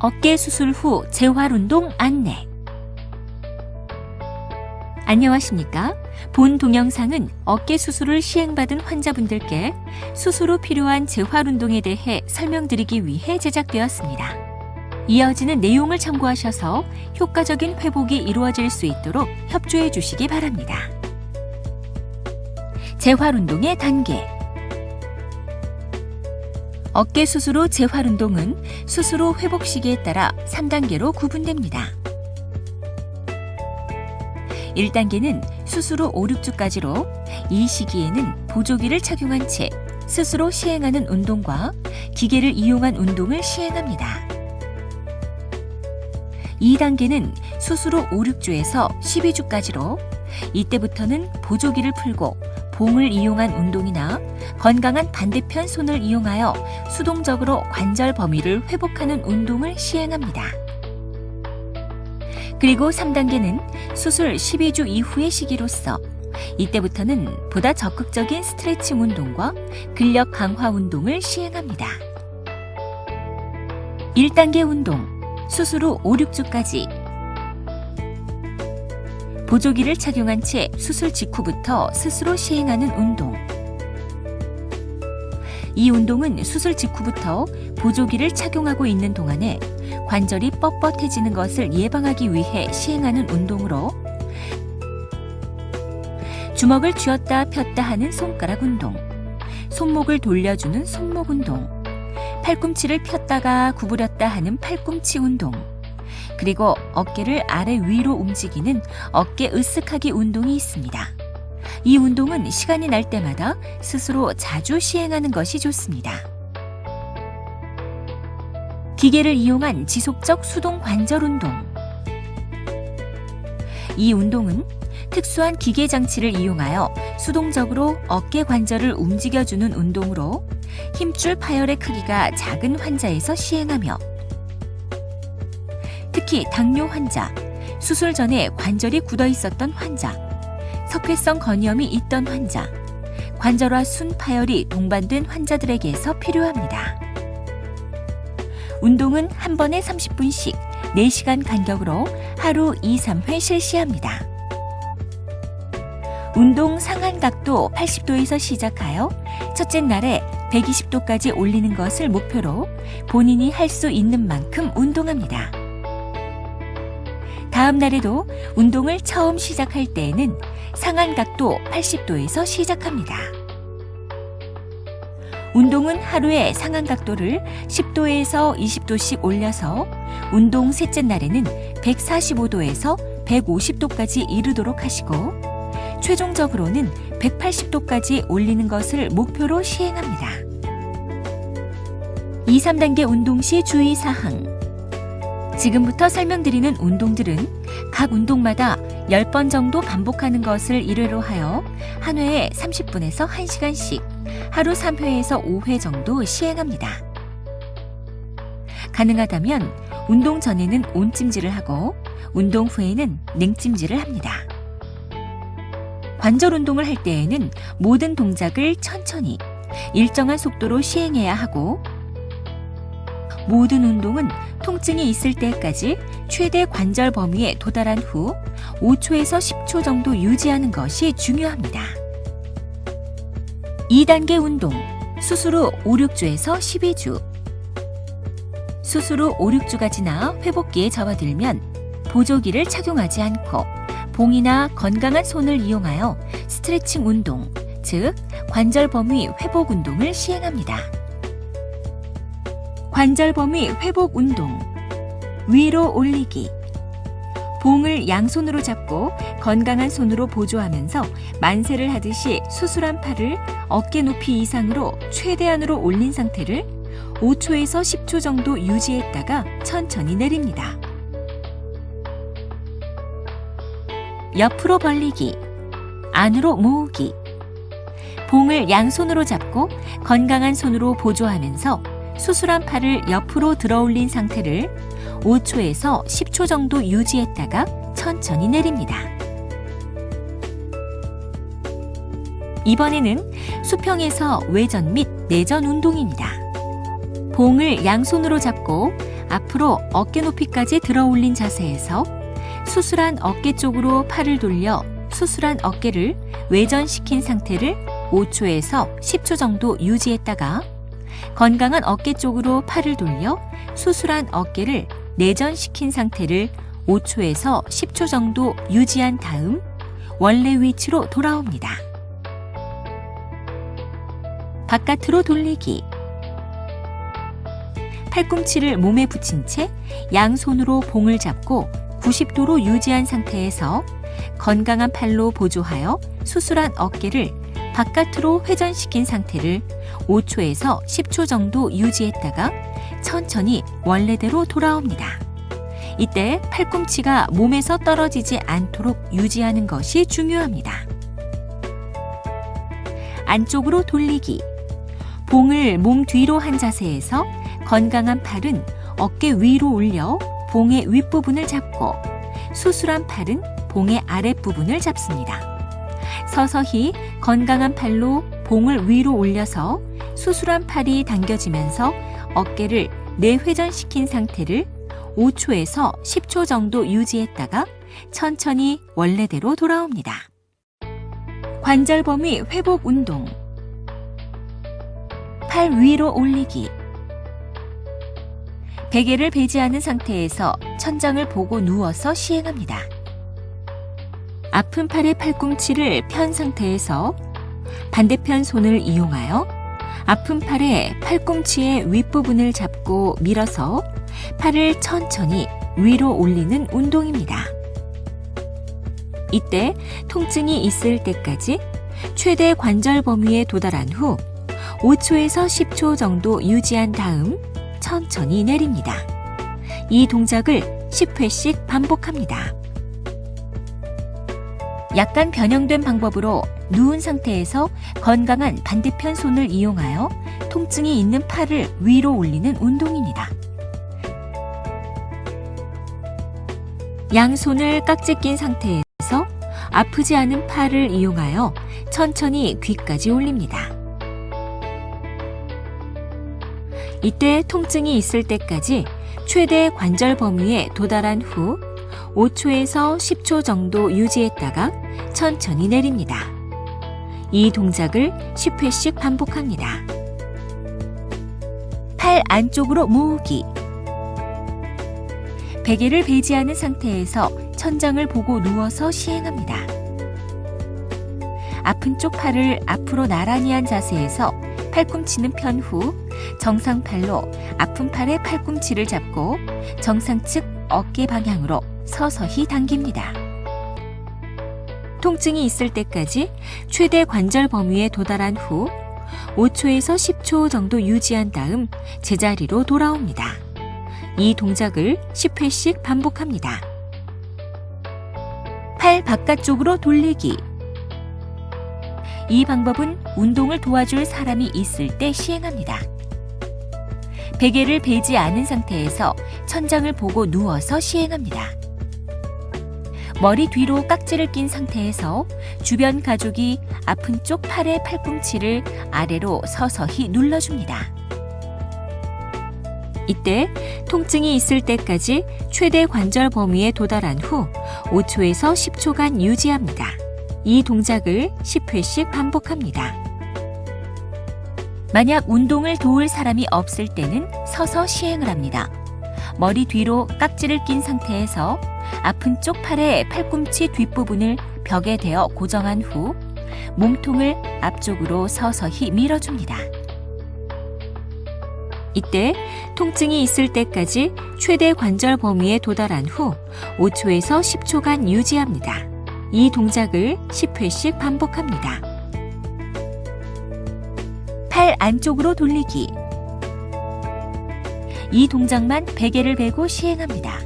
어깨 수술 후 재활운동 안내. 안녕하십니까? 본 동영상은 어깨 수술을 시행받은 환자분들께 수술 후 필요한 재활운동에 대해 설명드리기 위해 제작되었습니다. 이어지는 내용을 참고하셔서 효과적인 회복이 이루어질 수 있도록 협조해 주시기 바랍니다. 재활운동의 단계. 어깨 수술 후 재활운동은 수술 후 회복 시기에 따라 3단계로 구분됩니다. 1단계는 수술 후 5, 6주까지로 이 시기에는 보조기를 착용한 채 스스로 시행하는 운동과 기계를 이용한 운동을 시행합니다. 2단계는 수술 후 5, 6주에서 12주까지로 이때부터는 보조기를 풀고 봉을 이용한 운동이나 건강한 반대편 손을 이용하여 수동적으로 관절 범위를 회복하는 운동을 시행합니다. 그리고 3단계는 수술 12주 이후의 시기로서 이때부터는 보다 적극적인 스트레칭 운동과 근력 강화 운동을 시행합니다. 1단계 운동, 수술 후 5, 6주까지. 보조기를 착용한 채 수술 직후부터 스스로 시행하는 운동. 이 운동은 수술 직후부터 보조기를 착용하고 있는 동안에 관절이 뻣뻣해지는 것을 예방하기 위해 시행하는 운동으로 주먹을 쥐었다 폈다 하는 손가락 운동, 손목을 돌려주는 손목 운동, 팔꿈치를 폈다가 구부렸다 하는 팔꿈치 운동, 그리고 어깨를 아래 위로 움직이는 어깨 으쓱하기 운동이 있습니다. 이 운동은 시간이 날 때마다 스스로 자주 시행하는 것이 좋습니다. 기계를 이용한 지속적 수동 관절 운동. 이 운동은 특수한 기계 장치를 이용하여 수동적으로 어깨 관절을 움직여주는 운동으로 힘줄 파열의 크기가 작은 환자에서 시행하며 특히 당뇨 환자, 수술 전에 관절이 굳어 있었던 환자, 석회성 건이염이 있던 환자, 관절화 순 파열이 동반된 환자들에게서 필요합니다. 운동은 한 번에 30분씩 4시간 간격으로 하루 2, 3회 실시합니다. 운동 상한 각도 80도에서 시작하여 첫째 날에 120도까지 올리는 것을 목표로 본인이 할 수 있는 만큼 운동합니다. 다음 날에도 운동을 처음 시작할 때에는 상한 각도 80도에서 시작합니다. 운동은 하루에 상한 각도를 10도에서 20도씩 올려서 운동 셋째 날에는 145도에서 150도까지 이르도록 하시고 최종적으로는 180도까지 올리는 것을 목표로 시행합니다. 2, 3단계 운동 시 주의사항. 지금부터 설명드리는 운동들은 각 운동마다 10번 정도 반복하는 것을 일회로 하여 한 회에 30분에서 1시간씩 하루 3회에서 5회 정도 시행합니다. 가능하다면 운동 전에는 온찜질을 하고 운동 후에는 냉찜질을 합니다. 관절 운동을 할 때에는 모든 동작을 천천히 일정한 속도로 시행해야 하고 모든 운동은 통증이 있을 때까지 최대 관절 범위에 도달한 후 5초에서 10초 정도 유지하는 것이 중요합니다. 2단계 운동, 수술 후 5, 6주에서 12주. 수술 후 5, 6주가 지나 회복기에 접어들면 보조기를 착용하지 않고 봉이나 건강한 손을 이용하여 스트레칭 운동, 즉 관절 범위 회복 운동을 시행합니다. 관절 범위 회복 운동. 위로 올리기. 봉을 양손으로 잡고 건강한 손으로 보조하면서 만세를 하듯이 수술한 팔을 어깨 높이 이상으로 최대한으로 올린 상태를 5초에서 10초 정도 유지했다가 천천히 내립니다. 옆으로 벌리기. 안으로 모으기. 봉을 양손으로 잡고 건강한 손으로 보조하면서 수술한 팔을 옆으로 들어 올린 상태를 5초에서 10초 정도 유지했다가 천천히 내립니다. 이번에는 수평에서 외전 및 내전 운동입니다. 봉을 양손으로 잡고 앞으로 어깨 높이까지 들어 올린 자세에서 수술한 어깨 쪽으로 팔을 돌려 수술한 어깨를 외전시킨 상태를 5초에서 10초 정도 유지했다가 건강한 어깨 쪽으로 팔을 돌려 수술한 어깨를 내전시킨 상태를 5초에서 10초 정도 유지한 다음 원래 위치로 돌아옵니다. 바깥으로 돌리기. 팔꿈치를 몸에 붙인 채 양손으로 봉을 잡고 90도로 유지한 상태에서 건강한 팔로 보조하여 수술한 어깨를 바깥으로 회전시킨 상태를 5초에서 10초 정도 유지했다가 천천히 원래대로 돌아옵니다. 이때 팔꿈치가 몸에서 떨어지지 않도록 유지하는 것이 중요합니다. 안쪽으로 돌리기. 봉을 몸 뒤로 한 자세에서 건강한 팔은 어깨 위로 올려 봉의 윗부분을 잡고 수술한 팔은 봉의 아랫부분을 잡습니다. 서서히 건강한 팔로 봉을 위로 올려서 수술한 팔이 당겨지면서 어깨를 내회전시킨 상태를 5초에서 10초 정도 유지했다가 천천히 원래대로 돌아옵니다. 관절 범위 회복 운동. 팔 위로 올리기. 베개를 배지하는 상태에서 천장을 보고 누워서 시행합니다. 아픈 팔의 팔꿈치를 편 상태에서 반대편 손을 이용하여 아픈 팔의 팔꿈치의 윗부분을 잡고 밀어서 팔을 천천히 위로 올리는 운동입니다. 이때 통증이 있을 때까지 최대 관절 범위에 도달한 후 5초에서 10초 정도 유지한 다음 천천히 내립니다. 이 동작을 10회씩 반복합니다. 약간 변형된 방법으로 누운 상태에서 건강한 반대편 손을 이용하여 통증이 있는 팔을 위로 올리는 운동입니다. 양손을 깍지 낀 상태에서 아프지 않은 팔을 이용하여 천천히 귀까지 올립니다. 이때 통증이 있을 때까지 최대 관절 범위에 도달한 후 5초에서 10초 정도 유지했다가 천천히 내립니다. 이 동작을 10회씩 반복합니다. 팔 안쪽으로 모으기. 베개를 배지하는 상태에서 천장을 보고 누워서 시행합니다. 아픈 쪽 팔을 앞으로 나란히 한 자세에서 팔꿈치는 편 후 정상팔로 아픈 팔의 팔꿈치를 잡고 정상측 어깨 방향으로 서서히 당깁니다. 통증이 있을 때까지 최대 관절 범위에 도달한 후 5초에서 10초 정도 유지한 다음 제자리로 돌아옵니다. 이 동작을 10회씩 반복합니다. 팔 바깥쪽으로 돌리기. 이 방법은 운동을 도와줄 사람이 있을 때 시행합니다. 베개를 베지 않은 상태에서 천장을 보고 누워서 시행합니다. 머리 뒤로 깍지를 낀 상태에서 주변 가족이 아픈 쪽 팔의 팔꿈치를 아래로 서서히 눌러줍니다. 이때 통증이 있을 때까지 최대 관절 범위에 도달한 후 5초에서 10초간 유지합니다. 이 동작을 10회씩 반복합니다. 만약 운동을 도울 사람이 없을 때는 서서 시행을 합니다. 머리 뒤로 깍지를 낀 상태에서 아픈 쪽 팔의 팔꿈치 뒷부분을 벽에 대어 고정한 후 몸통을 앞쪽으로 서서히 밀어줍니다. 이때 통증이 있을 때까지 최대 관절 범위에 도달한 후 5초에서 10초간 유지합니다. 이 동작을 10회씩 반복합니다. 팔 안쪽으로 돌리기. 이 동작만 베개를 베고 시행합니다.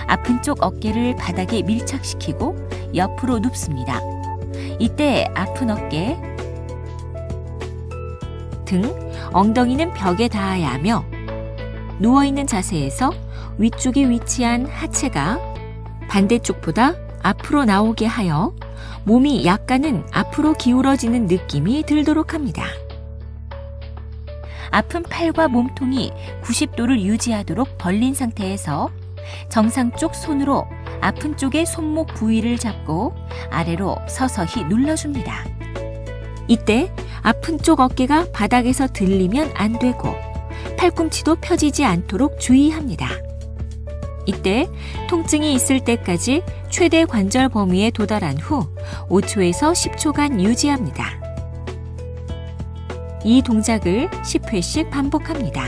아픈 쪽 어깨를 바닥에 밀착시키고 옆으로 눕습니다. 이때 아픈 어깨, 등, 엉덩이는 벽에 닿아야 하며 누워있는 자세에서 위쪽에 위치한 하체가 반대쪽보다 앞으로 나오게 하여 몸이 약간은 앞으로 기울어지는 느낌이 들도록 합니다. 아픈 팔과 몸통이 90도를 유지하도록 벌린 상태에서 정상 쪽 손으로 아픈 쪽의 손목 부위를 잡고 아래로 서서히 눌러줍니다. 이때 아픈 쪽 어깨가 바닥에서 들리면 안 되고 팔꿈치도 펴지지 않도록 주의합니다. 이때 통증이 있을 때까지 최대 관절 범위에 도달한 후 5초에서 10초간 유지합니다. 이 동작을 10회씩 반복합니다.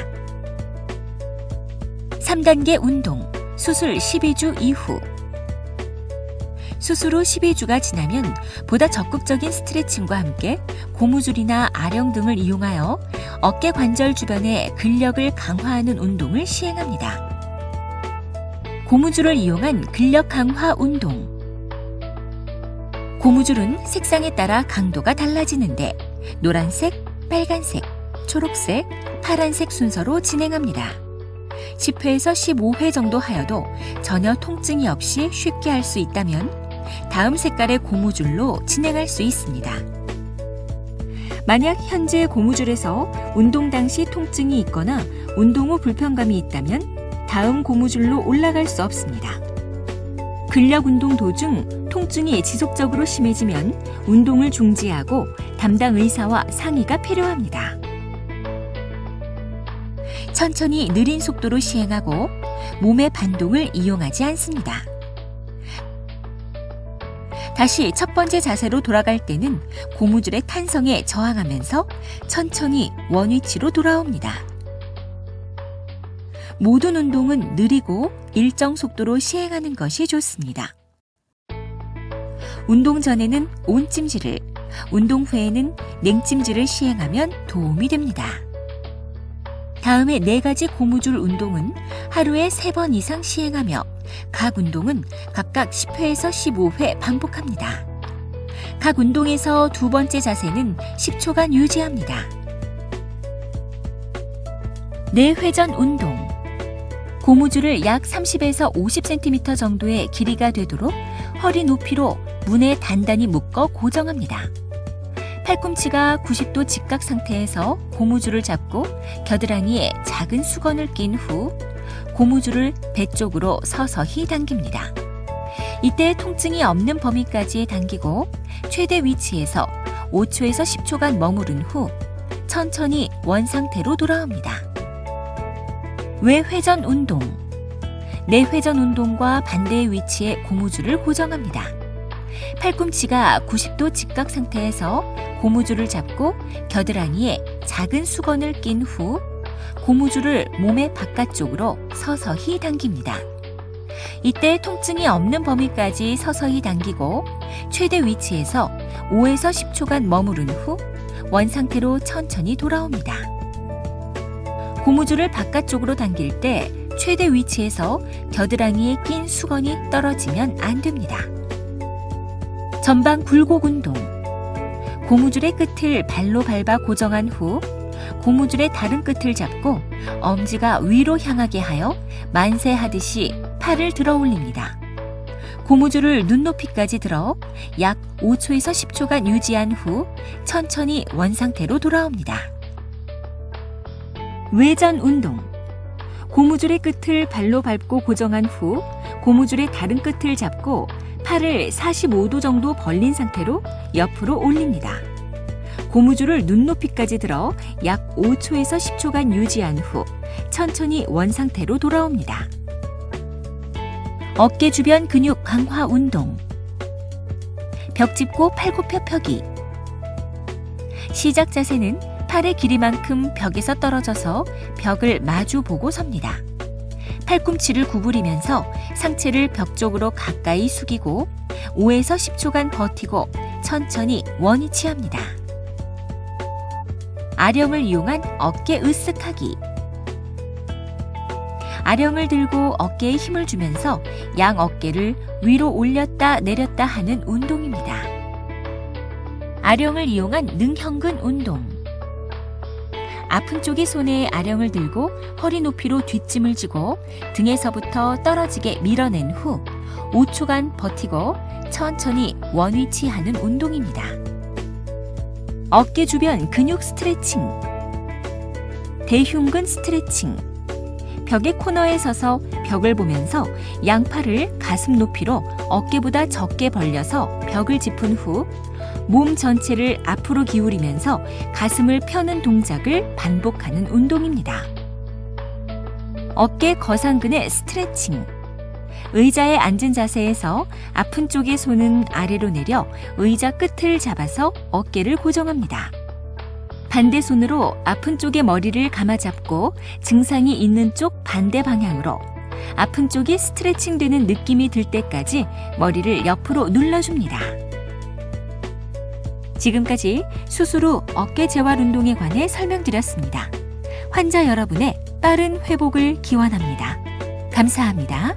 3단계 운동, 수술 12주 이후. 수술 후 12주가 지나면 보다 적극적인 스트레칭과 함께 고무줄이나 아령 등을 이용하여 어깨 관절 주변의 근력을 강화하는 운동을 시행합니다. 고무줄을 이용한 근력 강화 운동. 고무줄은 색상에 따라 강도가 달라지는데 노란색, 빨간색, 초록색, 파란색 순서로 진행합니다. 10회에서 15회 정도 하여도 전혀 통증이 없이 쉽게 할 수 있다면 다음 색깔의 고무줄로 진행할 수 있습니다. 만약 현재 고무줄에서 운동 당시 통증이 있거나 운동 후 불편감이 있다면 다음 고무줄로 올라갈 수 없습니다. 근력 운동 도중 통증이 지속적으로 심해지면 운동을 중지하고 담당 의사와 상의가 필요합니다. 천천히 느린 속도로 시행하고 몸의 반동을 이용하지 않습니다. 다시 첫 번째 자세로 돌아갈 때는 고무줄의 탄성에 저항하면서 천천히 원위치로 돌아옵니다. 모든 운동은 느리고 일정 속도로 시행하는 것이 좋습니다. 운동 전에는 온찜질을, 운동 후에는 냉찜질을 시행하면 도움이 됩니다. 다음에 4가지 고무줄 운동은 하루에 3번 이상 시행하며 각 운동은 각각 10회에서 15회 반복합니다. 각 운동에서 두 번째 자세는 10초간 유지합니다. 뇌회전 운동. 고무줄을 약 30에서 50cm 정도의 길이가 되도록 허리 높이로 문에 단단히 묶어 고정합니다. 팔꿈치가 90도 직각 상태에서 고무줄을 잡고 겨드랑이에 작은 수건을 낀 후 고무줄을 배 쪽으로 서서히 당깁니다. 이때 통증이 없는 범위까지 당기고 최대 위치에서 5초에서 10초간 머무른 후 천천히 원상태로 돌아옵니다. 외회전 운동. 내회전 운동과 반대의 위치에 고무줄을 고정합니다. 팔꿈치가 90도 직각 상태에서 고무줄을 잡고 겨드랑이에 작은 수건을 낀 후 고무줄을 몸의 바깥쪽으로 서서히 당깁니다. 이때 통증이 없는 범위까지 서서히 당기고 최대 위치에서 5에서 10초간 머무른 후 원상태로 천천히 돌아옵니다. 고무줄을 바깥쪽으로 당길 때 최대 위치에서 겨드랑이에 낀 수건이 떨어지면 안 됩니다. 전방 굴곡 운동. 고무줄의 끝을 발로 밟아 고정한 후 고무줄의 다른 끝을 잡고 엄지가 위로 향하게 하여 만세하듯이 팔을 들어 올립니다. 고무줄을 눈높이까지 들어 약 5초에서 10초간 유지한 후 천천히 원상태로 돌아옵니다. 외전 운동. 고무줄의 끝을 발로 밟고 고정한 후 고무줄의 다른 끝을 잡고 팔을 45도 정도 벌린 상태로 옆으로 올립니다. 고무줄을 눈높이까지 들어 약 5초에서 10초간 유지한 후 천천히 원상태로 돌아옵니다. 어깨 주변 근육 강화 운동. 벽 짚고 팔굽혀 펴기. 시작 자세는 팔의 길이만큼 벽에서 떨어져서 벽을 마주 보고 섭니다. 팔꿈치를 구부리면서 상체를 벽 쪽으로 가까이 숙이고 5에서 10초간 버티고 천천히 원위치합니다. 아령을 이용한 어깨 으쓱하기. 아령을 들고 어깨에 힘을 주면서 양 어깨를 위로 올렸다 내렸다 하는 운동입니다. 아령을 이용한 능형근 운동. 아픈 쪽의 손에 아령을 들고 허리 높이로 뒷짐을 지고 등에서부터 떨어지게 밀어낸 후 5초간 버티고 천천히 원위치하는 운동입니다. 어깨 주변 근육 스트레칭. 대흉근 스트레칭. 벽의 코너에 서서 벽을 보면서 양팔을 가슴 높이로 어깨보다 적게 벌려서 벽을 짚은 후 몸 전체를 앞으로 기울이면서 가슴을 펴는 동작을 반복하는 운동입니다. 어깨 거상근의 스트레칭. 의자에 앉은 자세에서 아픈 쪽의 손은 아래로 내려 의자 끝을 잡아서 어깨를 고정합니다. 반대 손으로 아픈 쪽의 머리를 감아잡고 증상이 있는 쪽 반대 방향으로 아픈 쪽이 스트레칭 되는 느낌이 들 때까지 머리를 옆으로 눌러줍니다. 지금까지 수술 후 어깨 재활 운동에 관해 설명드렸습니다. 환자 여러분의 빠른 회복을 기원합니다. 감사합니다.